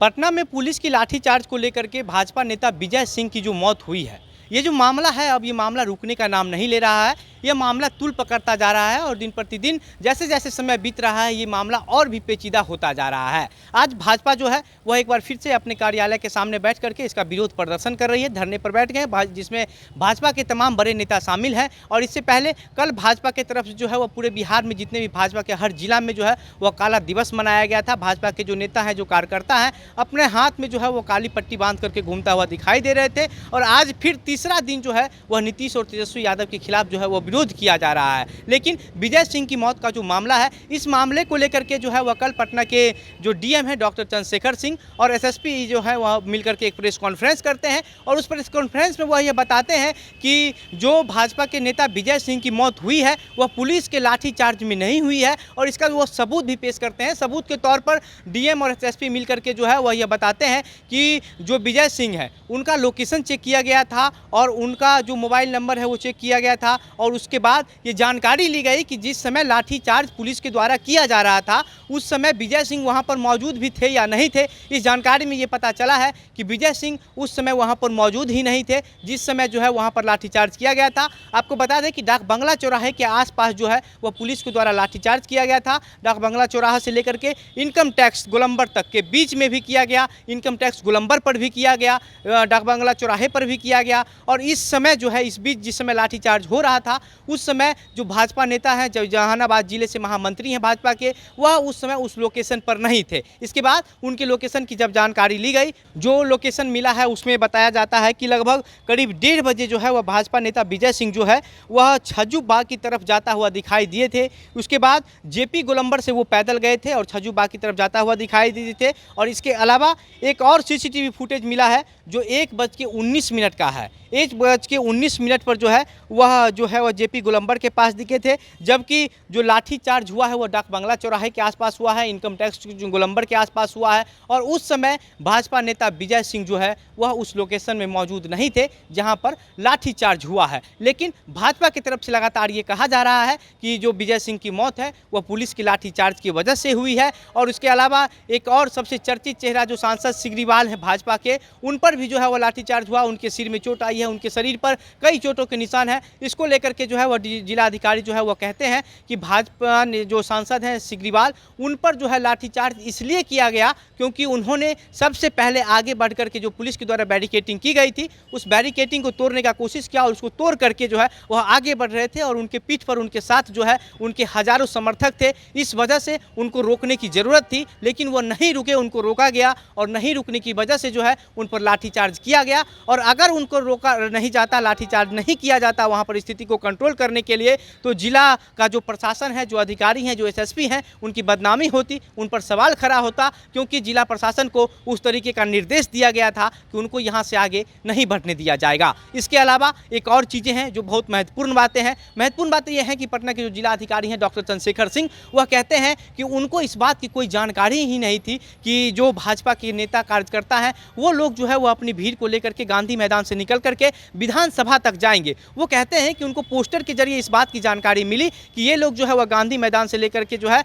पटना में पुलिस की लाठीचार्ज को लेकर के भाजपा नेता विजय सिंह की जो मौत हुई है, ये जो मामला है अब ये मामला रुकने का नाम नहीं ले रहा है। ये मामला तूल पकड़ता जा रहा है और दिन प्रतिदिन जैसे जैसे समय बीत रहा है ये मामला और भी पेचीदा होता जा रहा है। आज भाजपा जो है वह एक बार फिर से अपने कार्यालय के सामने बैठ करके इसका विरोध प्रदर्शन कर रही है, धरने पर बैठ गए, जिसमें भाजपा के तमाम बड़े नेता शामिल हैं। और इससे पहले कल भाजपा के तरफ से जो है वह पूरे बिहार में जितने भी भाजपा के हर जिला में जो है वह काला दिवस मनाया गया था। भाजपा के जो नेता हैं, जो कार्यकर्ता हैं, अपने हाथ में जो है वो काली पट्टी बांध करके घूमता हुआ दिखाई दे रहे थे। और आज फिर तीसरा दिन जो है वह नीतीश और तेजस्वी यादव के खिलाफ जो है वो विरोध किया जा रहा है। लेकिन विजय सिंह की मौत का जो मामला है, इस मामले को लेकर के जो है वह कल पटना के जो डीएम है डॉक्टर चंद्रशेखर सिंह और एसएसपी जो है वह मिलकर के एक प्रेस कॉन्फ्रेंस करते हैं। और उस प्रेस कॉन्फ्रेंस में वह यह बताते हैं कि जो भाजपा के नेता विजय सिंह की मौत हुई है वह पुलिस के लाठीचार्ज में नहीं हुई है। और इसका वो सबूत भी पेश करते हैं। सबूत के तौर पर डीएम और एसएसपी मिलकर के जो है वह यह बताते हैं कि जो विजय सिंह है उनका लोकेशन चेक किया गया था और उनका जो मोबाइल नंबर है वो चेक किया गया था। और उसके बाद ये जानकारी ली गई कि जिस समय लाठीचार्ज पुलिस के द्वारा किया जा रहा था उस समय विजय सिंह वहां पर मौजूद भी थे या नहीं थे। इस जानकारी में ये पता चला है कि विजय सिंह उस समय वहां पर मौजूद ही नहीं थे जिस समय जो है वहां पर लाठीचार्ज किया गया था। आपको बता दें कि डाक बंगला चौराहे के आसपास जो है वह पुलिस के द्वारा लाठीचार्ज किया गया था। डाक बंगला चौराहा से लेकर के इनकम टैक्स गोलंबर तक के बीच में भी किया गया, इनकम टैक्स गोलंबर पर भी किया गया, डाक बंगला चौराहे पर भी किया गया। और इस समय जो है इस बीच जिस समय लाठीचार्ज हो रहा था उस समय जो भाजपा नेता हैं, जो जहानाबाद जिले से महामंत्री हैं भाजपा के, वह उस समय उस लोकेशन पर नहीं थे। इसके बाद उनके लोकेशन की जब जानकारी ली गई, जो लोकेशन मिला है उसमें बताया जाता है कि लगभग करीब 1:30 बजे जो है वह भाजपा नेता विजय सिंह जो है वह छज्जू बाग की तरफ जाता हुआ दिखाई दिए थे। उसके बाद जेपी गोलंबर से वो पैदल गए थे और छज्जू बाग की तरफ जाता हुआ दिखाई दिए थे। और इसके अलावा एक और सीसीटीवी फुटेज मिला है जो 1:19 का है। 1:19 पर जो है वह जेपी गोलंबर के पास दिखे थे, जबकि जो लाठीचार्ज हुआ है वह डाक बंगला चौराहे के आसपास हुआ है, इनकम टैक्स जो गोलंबर के आसपास हुआ है। और उस समय भाजपा नेता विजय सिंह जो है वह उस लोकेशन में मौजूद नहीं थे जहां पर लाठीचार्ज हुआ है। लेकिन भाजपा की तरफ से लगातार ये कहा जा रहा है कि जो विजय सिंह की मौत है वह पुलिस की लाठीचार्ज की वजह से हुई है। और उसके अलावा एक और सबसे चर्चित चेहरा जो सांसद सिग्रीवाल है भाजपा के, उन पर भी जो है वह लाठीचार्ज हुआ, उनके सिर में चोट आई है, उनके शरीर पर कई चोटों के निशान हैं। इसको लेकर के जो है वह जिलाधिकारी जो है वह कहते हैं कि भाजपा ने जो सांसद हैं सिग्रीवाल, उन पर जो है लाठीचार्ज इसलिए किया गया क्योंकि उन्होंने सबसे पहले आगे बढ़ करके जो पुलिस के द्वारा बैरिकेटिंग की गई थी उस बैरिकेटिंग को तोड़ने का कोशिश किया और उसको तोड़ करके जो है वह आगे बढ़ रहे थे और उनके पीठ पर उनके साथ जो है उनके हजारों समर्थक थे। इस वजह से उनको रोकने की ज़रूरत थी लेकिन वो नहीं रुके, उनको रोका गया और नहीं रुकने की वजह से जो है उन पर लाठीचार्ज किया गया। और अगर उनको रोका नहीं जाता, लाठीचार्ज नहीं किया जाता वहाँ पर स्थिति को कंट्रोल करने के लिए, तो जिला का जो प्रशासन है, जो अधिकारी हैं, जो एसएसपी हैं, उनकी बदनामी होती, उन पर सवाल खड़ा होता। क्योंकि जिला प्रशासन को उस तरीके का निर्देश दिया गया था कि उनको यहाँ से आगे नहीं बढ़ने दिया जाएगा। इसके अलावा एक और चीज़ें हैं जो बहुत महत्वपूर्ण बातें हैं। महत्वपूर्ण बातें यह है कि पटना के जो जिला अधिकारी हैं डॉक्टर चंद्रशेखर सिंह, वह कहते हैं कि उनको इस बात की कोई जानकारी ही नहीं थी कि जो भाजपा के नेता कार्यकर्ता हैं वो लोग जो है वो अपनी भीड़ को लेकर के गांधी मैदान से निकल करके विधानसभा तक जाएंगे। वो कहते हैं कि उनको पोस्टर के जरिए इस बात की जानकारी मिली कि ये लोग जो है वह गांधी मैदान से लेकर के जो है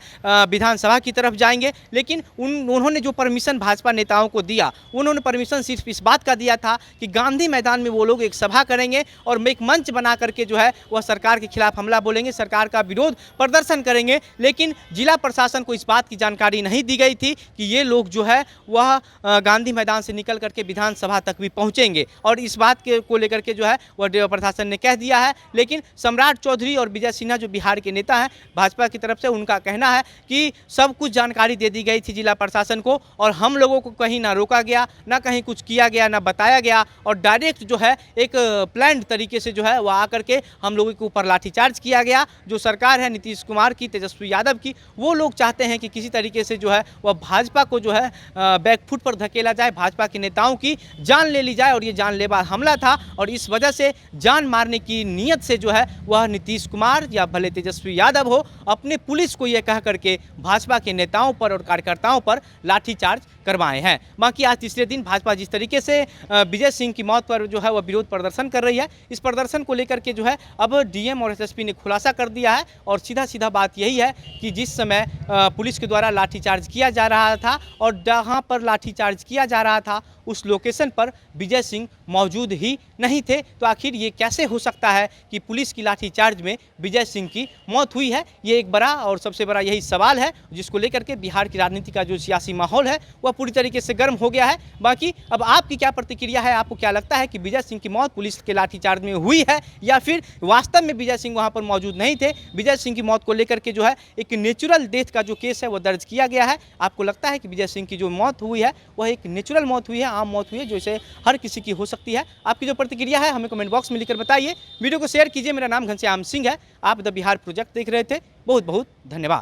विधानसभा की तरफ जाएंगे। लेकिन उन्होंने जो परमिशन भाजपा नेताओं को दिया, उन्होंने परमिशन सिर्फ इस बात का दिया था कि गांधी मैदान में वो लोग एक सभा करेंगे और एक मंच बना करके जो है वह सरकार के खिलाफ हमला बोलेंगे, सरकार का विरोध प्रदर्शन करेंगे। लेकिन जिला प्रशासन को इस बात की जानकारी नहीं दी गई थी कि ये लोग जो है वह गांधी मैदान से निकल करके विधानसभा तक भी पहुंचेंगे। और इस बात को लेकर के जो है वह प्रशासन ने कह दिया है। लेकिन सम्राट चौधरी और विजय सिन्हा जो बिहार के नेता हैं भाजपा की तरफ से, उनका कहना है कि सब कुछ जानकारी दे दी गई थी जिला प्रशासन को और हम लोगों को कहीं ना रोका गया, ना कहीं कुछ किया गया, ना बताया गया। और डायरेक्ट जो है एक प्लान्ड तरीके से जो है वह आकर के हम लोगों के ऊपर लाठीचार्ज किया गया। जो सरकार है नीतीश कुमार की, तेजस्वी यादव की, वो लोग चाहते हैं कि किसी तरीके से जो है वह भाजपा को जो है बैकफुट पर धकेला जाए, भाजपा के नेताओं की जान ले ली जाए और ये जानलेवा हमला था और इस वजह से जान मारने की नीयत से जो है वह नीतीश कुमार या भले तेजस्वी यादव हो अपने पुलिस को यह कह करके भाजपा के नेताओं पर और कार्यकर्ताओं पर लाठीचार्ज करवाए हैं। बाकी आज तीसरे दिन भाजपा जिस तरीके से विजय सिंह की मौत पर जो है वह विरोध प्रदर्शन कर रही है, इस प्रदर्शन को लेकर के जो है अब डीएम और एसएसपी ने खुलासा कर दिया है और सीधा सीधा बात यही है कि जिस समय पुलिस के द्वारा लाठीचार्ज किया जा रहा था और जहां पर लाठीचार्ज किया जा रहा था उस लोकेशन पर विजय सिंह मौजूद ही नहीं थे। तो आखिर ये कैसे हो सकता है कि पुलिस की लाठीचार्ज में विजय सिंह की मौत हुई है? ये एक बड़ा और सबसे बड़ा यही सवाल है जिसको लेकर के बिहार की राजनीति का जो सियासी माहौल है वह पूरी तरीके से गर्म हो गया है। बाकी अब आपकी क्या प्रतिक्रिया है? आपको क्या लगता है कि विजय सिंह की मौत पुलिस के लाठीचार्ज में हुई है या फिर वास्तव में विजय सिंह वहां पर मौजूद नहीं थे? विजय सिंह की मौत को लेकर के जो है एक नेचुरल डेथ का जो केस है वो दर्ज किया गया है। आपको लगता है कि विजय सिंह की जो मौत हुई है वह एक नेचुरल मौत हुई है, आम मौत हुई है, जो इसे हर किसी की हो सकती है? आपकी जो प्रतिक्रिया है हमें कमेंट बॉक्स में लिखकर बताइए। वीडियो को शेयर कीजिए। मेरा नाम घनश्याम सिंह है। आप द बिहार प्रोजेक्ट देख रहे थे। बहुत बहुत धन्यवाद।